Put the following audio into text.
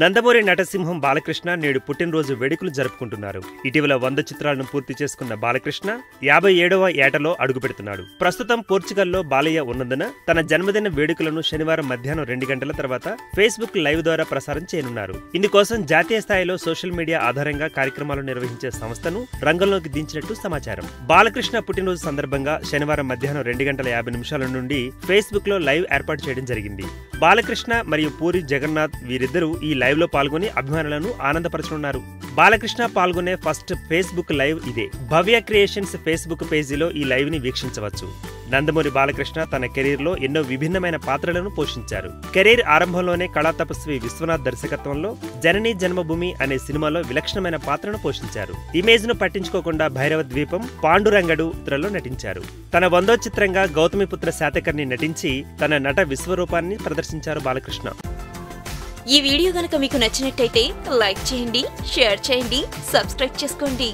నందమూరి నటసింహం బాలకృష్ణ నేడు పుట్టినరోజు వేడుకలు జరుపుకుంటున్నారు. ఇటీవల 100 చిత్రాలను పూర్తి చేసుకున్న బాలకృష్ణ 57వ ఏటలో అడుగుపెడుతున్నాడు. ప్రస్తుతం పోర్చుగల్లో బాలయ్య ఉన్నందున తన జన్మదిన వేడుకలను శనివారం మధ్యాహ్నం 2 గంటల తర్వాత ఫేస్బుక్ లైవ్ ద్వారా ప్రసారం చేయనున్నారు. ఇందుకోసం జాతీయ స్థాయిలో సోషల్ మీడియా ఆధారంగా కార్యక్రమాలు నిర్వహించే సంస్థను రంగంలోకి దించినట్టు సమాచారం. బాలకృష్ణ పుట్టినరోజు సందర్భంగా శనివారం మధ్యాహ్నం 2 గంటల 50 నిమిషాల నుండి ఫేస్బుక్ లో లైవ్ ఏర్పాటు చేయడం జరిగింది. బాలకృష్ణ మరియు పూరి జగన్నాథ్ వీరిద్దరూ ఈ లైవ్ లో పాల్గొని అభిమానులను ఆనందపరచనున్నారు. బాలకృష్ణ పాల్గొనే ఫస్ట్ ఫేస్బుక్ లైవ్ ఇదే. భవ్య క్రియేషన్స్ ఫేస్బుక్ పేజీలో ఈ లైవ్ ని వీక్షించవచ్చు. నందమూరి బాలకృష్ణ తన కెరీర్ లో ఎన్నో విభిన్నమైన పాత్రలను పోషించారు. కెరీర్ ఆరంభంలోనే కళా తపస్వి విశ్వనాథ్ దర్శకత్వంలో జననీ జన్మభూమి అనే సినిమాలో విలక్షణమైన పాత్రను పోషించారు. ఇమేజ్ ను పట్టించుకోకుండా భైరవ ద్వీపం, పాండురంగడు చిత్రంలో నటించారు. తన 100వ చిత్రంగా గౌతమిపుత్ర శాతకర్ణి నటించి తన నట విశ్వరూపాన్ని ప్రదర్శించారు బాలకృష్ణ. ఈ వీడియో గనుక మీకు నచ్చినట్టయితే లైక్ చేయండి, షేర్ చేయండి, సబ్స్క్రైబ్ చేసుకోండి.